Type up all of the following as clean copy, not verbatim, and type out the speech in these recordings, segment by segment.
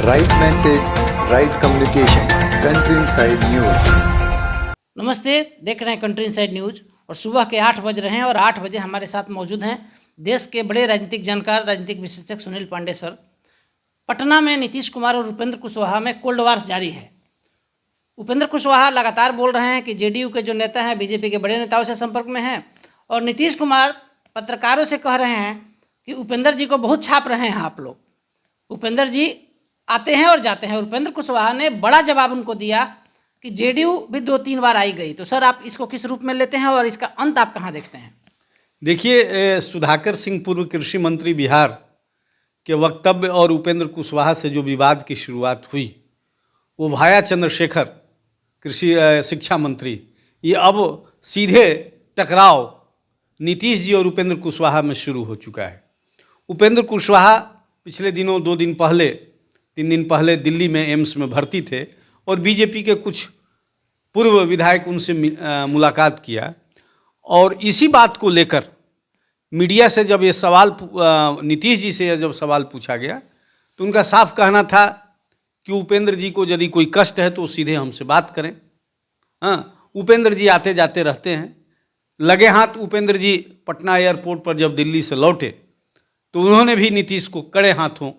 Right message, right communication, country inside news. नमस्ते, देख रहे हैं कंट्री इनसाइड न्यूज और सुबह के 8 बज रहे हैं और 8 बजे हमारे साथ मौजूद हैं देश के बड़े राजनीतिक जानकार, राजनीतिक विशेषज्ञ सुनील पांडे सर। पटना में नीतीश कुमार और उपेंद्र कुशवाहा में कोल्ड वार जारी है। उपेंद्र कुशवाहा लगातार बोल रहे हैं कि जेडीयू के जो नेता हैं बीजेपी के बड़े नेताओं से संपर्क में हैं और नीतीश कुमार पत्रकारों से कह रहे हैं कि उपेंद्र जी को बहुत छाप रहे हैं आप लोग। उपेंद्र जी आते हैं और जाते हैं और उपेंद्र कुशवाहा ने बड़ा जवाब उनको दिया कि जेडीयू भी 2-3 बार आई गई। तो सर आप इसको किस रूप में लेते हैं और इसका अंत आप कहाँ देखते हैं? देखिए, सुधाकर सिंह पूर्व कृषि मंत्री बिहार के वक्तव्य और उपेंद्र कुशवाहा से जो विवाद की शुरुआत हुई वो भाया चंद्रशेखर कृषि शिक्षा मंत्री, ये अब सीधे टकराव नीतीश जी और उपेंद्र कुशवाहा में शुरू हो चुका है। उपेंद्र कुशवाहा पिछले दिनों 3 दिन पहले दिल्ली में एम्स में भर्ती थे और बीजेपी के कुछ पूर्व विधायक उनसे मुलाकात किया और इसी बात को लेकर मीडिया से जब ये सवाल नीतीश जी से जब सवाल पूछा गया तो उनका साफ कहना था कि उपेंद्र जी को यदि कोई कष्ट है तो सीधे हमसे बात करें। हाँ, उपेंद्र जी आते जाते रहते हैं। लगे हाथ उपेंद्र जी पटना एयरपोर्ट पर जब दिल्ली से लौटे तो उन्होंने भी नीतीश को कड़े हाथों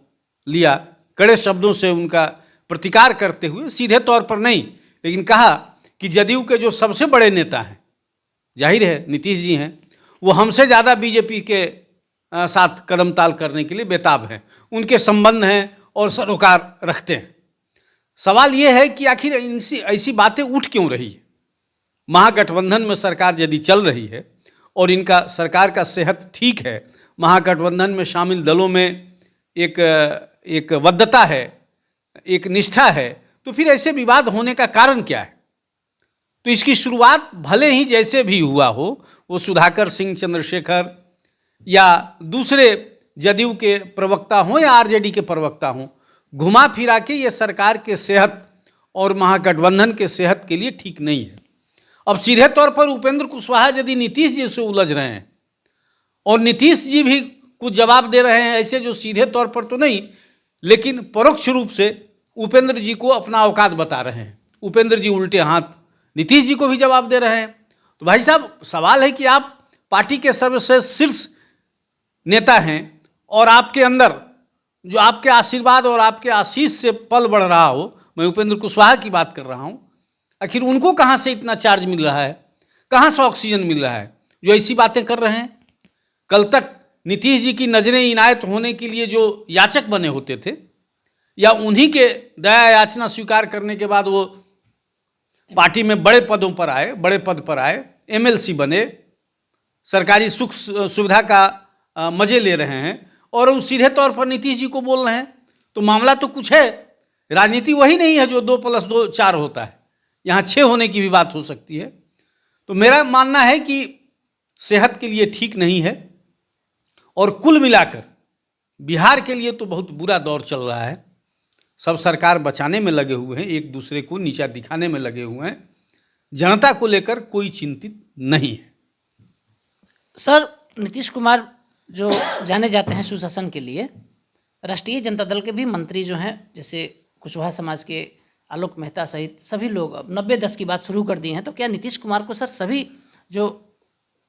लिया, कड़े शब्दों से उनका प्रतिकार करते हुए, सीधे तौर पर नहीं लेकिन कहा कि जदयू के जो सबसे बड़े नेता हैं, जाहिर है नीतीश जी हैं, वो हमसे ज़्यादा बीजेपी के साथ कदम ताल करने के लिए बेताब हैं, उनके संबंध हैं और सरोकार रखते हैं। सवाल ये है कि आखिर ऐसी बातें उठ क्यों रही है? महागठबंधन में सरकार यदि चल रही है और इनका सरकार का सेहत ठीक है, महागठबंधन में शामिल दलों में एक वद्धता है, एक निष्ठा है, तो फिर ऐसे विवाद होने का कारण क्या है? तो इसकी शुरुआत भले ही जैसे भी हुआ हो, वो सुधाकर सिंह, चंद्रशेखर या दूसरे जदयू के प्रवक्ता हों या आरजेडी के प्रवक्ता हों, घुमा फिरा के ये सरकार के सेहत और महागठबंधन के सेहत के लिए ठीक नहीं है। अब सीधे तौर पर उपेंद्र कुशवाहा यदि नीतीश जी से उलझ रहे हैं और नीतीश जी भी कुछ जवाब दे रहे हैं, ऐसे जो सीधे तौर पर तो नहीं लेकिन परोक्ष रूप से उपेंद्र जी को अपना औकात बता रहे हैं, उपेंद्र जी उल्टे हाथ नीतीश जी को भी जवाब दे रहे हैं। तो भाई साहब, सवाल है कि आप पार्टी के सर्वश्रेष्ठ शीर्ष नेता हैं और आपके अंदर जो आपके आशीर्वाद और आपके आशीष से पल बढ़ रहा हो, मैं उपेंद्र कुशवाहा की बात कर रहा हूं, आखिर उनको कहां से इतना चार्ज मिल रहा है, कहां से ऑक्सीजन मिल रहा है जो ऐसी बातें कर रहे हैं? कल तक नीतीश जी की नजरें इनायत होने के लिए जो याचक बने होते थे या उन्हीं के दया याचना स्वीकार करने के बाद वो पार्टी में बड़े पदों पर आए, बड़े पद पर आए, एमएलसी बने, सरकारी सुख सुविधा का मजे ले रहे हैं और वो सीधे तौर पर नीतीश जी को बोल रहे हैं, तो मामला तो कुछ है। राजनीति वही नहीं है जो 2+2 4 होता है, यहाँ 6 होने की भी बात हो सकती है। तो मेरा मानना है कि सेहत के लिए ठीक नहीं है और कुल मिलाकर बिहार के लिए तो बहुत बुरा दौर चल रहा है। सब सरकार बचाने में लगे हुए हैं, एक दूसरे को नीचा दिखाने में लगे हुए हैं, जनता को लेकर कोई चिंतित नहीं है। सर, नीतीश कुमार जो जाने जाते हैं सुशासन के लिए, राष्ट्रीय जनता दल के भी मंत्री जो हैं जैसे कुशवाहा समाज के आलोक मेहता सहित सभी लोग अब 90-10 की बात शुरू कर दी हैं। तो क्या नीतीश कुमार को सर सभी जो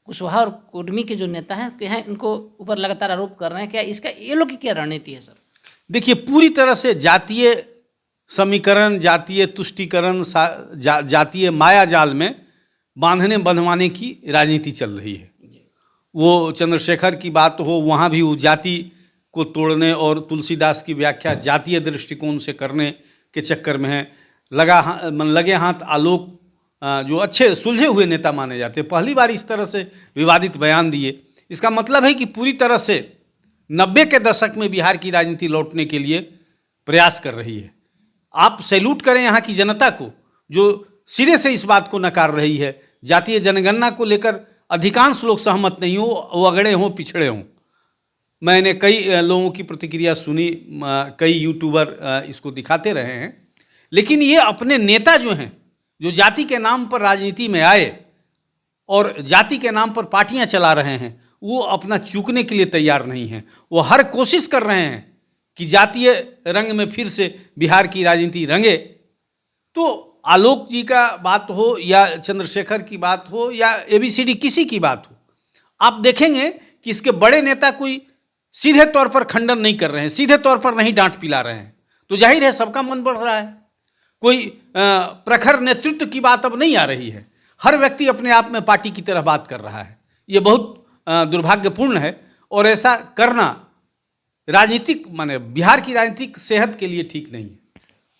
कुशवाहा और कुर्मी के जो नेता हैं इनको ऊपर लगातार आरोप कर रहे हैं, क्या इसका ये लोग की क्या रणनीति है सर? देखिए, पूरी तरह से जातीय समीकरण, जातीय तुष्टीकरण, जातीय माया जाल में बंधवाने की राजनीति चल रही है। वो चंद्रशेखर की बात हो, वहाँ भी वो जाति को तोड़ने और तुलसीदास की व्याख्या जातीय दृष्टिकोण से करने के चक्कर में है। लगे हाथ आलोक जो अच्छे सुलझे हुए नेता माने जाते, पहली बार इस तरह से विवादित बयान दिए। इसका मतलब है कि पूरी तरह से 90 के दशक में बिहार की राजनीति लौटने के लिए प्रयास कर रही है। आप सैल्यूट करें यहाँ की जनता को जो सिरे से इस बात को नकार रही है। जातीय जनगणना को लेकर अधिकांश लोग सहमत नहीं हो, वो अगड़े हों, पिछड़े हों। मैंने कई लोगों की प्रतिक्रिया सुनी, कई यूट्यूबर इसको दिखाते रहे हैं, लेकिन ये अपने नेता जो हैं, जो जाति के नाम पर राजनीति में आए और जाति के नाम पर पार्टियां चला रहे हैं, वो अपना चूकने के लिए तैयार नहीं हैं। वो हर कोशिश कर रहे हैं कि जातीय रंग में फिर से बिहार की राजनीति रंगे, तो आलोक जी का बात हो या चंद्रशेखर की बात हो या ABCD किसी की बात हो, आप देखेंगे कि इसके बड़े नेता कोई सीधे तौर पर खंडन नहीं कर रहे हैं, सीधे तौर पर नहीं डांट पिला रहे हैं, तो जाहिर है सबका मन बढ़ रहा है। कोई प्रखर नेतृत्व की बात अब नहीं आ रही है, हर व्यक्ति अपने आप में पार्टी की तरह बात कर रहा है। ये बहुत दुर्भाग्यपूर्ण है और ऐसा करना राजनीतिक माने बिहार की राजनीतिक सेहत के लिए ठीक नहीं है।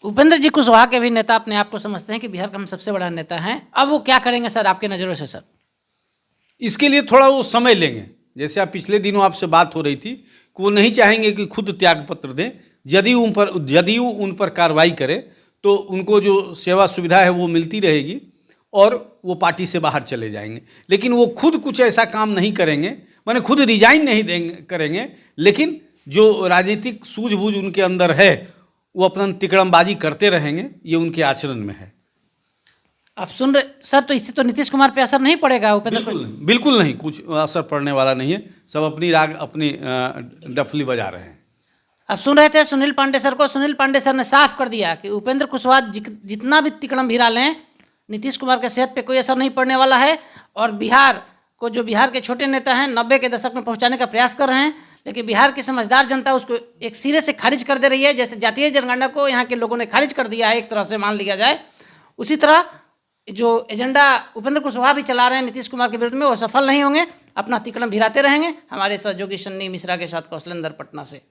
उपेंद्र जी कुशवाहा के भी नेता अपने आप को समझते हैं कि बिहार का हम सबसे बड़ा नेता हैं, अब वो क्या करेंगे सर आपके नज़रों से? सर इसके लिए थोड़ा वो समय लेंगे। जैसे आप पिछले दिनों आपसे बात हो रही थी कि वो नहीं चाहेंगे कि खुद त्यागपत्र दें, जदयू उन पर कार्रवाई करे तो उनको जो सेवा सुविधा है वो मिलती रहेगी और वो पार्टी से बाहर चले जाएंगे। लेकिन वो खुद कुछ ऐसा काम नहीं करेंगे, माने खुद रिजाइन नहीं करेंगे, लेकिन जो राजनीतिक सूझबूझ उनके अंदर है वो अपना तिकड़मबाजी करते रहेंगे, ये उनके आचरण में है। आप सुन रहे सर, तो इससे तो नीतीश कुमार पे असर नहीं पड़ेगा उपेंद्र को? बिल्कुल नहीं, कुछ असर पड़ने वाला नहीं है, सब अपनी राग अपनी डफली बजा रहे हैं। आप सुन रहे थे सुनील पांडे सर को, सुनील पांडे सर ने साफ कर दिया कि उपेंद्र कुशवाहा जितना भी तिकड़म भिरा लें, नीतीश कुमार के सेहत पे कोई असर नहीं पड़ने वाला है। और बिहार को, जो बिहार के छोटे नेता हैं, 90 के दशक में पहुंचाने का प्रयास कर रहे हैं, लेकिन बिहार की समझदार जनता उसको एक सिरे से खारिज कर दे रही है। जैसे जातीय जनगणना को यहाँ के लोगों ने खारिज कर दिया है, एक तरह से मान लिया जाए, उसी तरह जो एजेंडा उपेंद्र कुशवाहा भी चला रहे हैं नीतीश कुमार के विरुद्ध में, वो सफल नहीं होंगे, अपना तिकड़म भिराते रहेंगे। हमारे सहयोगी सन्नी मिश्रा के साथ कौशलेंद्र पटना से।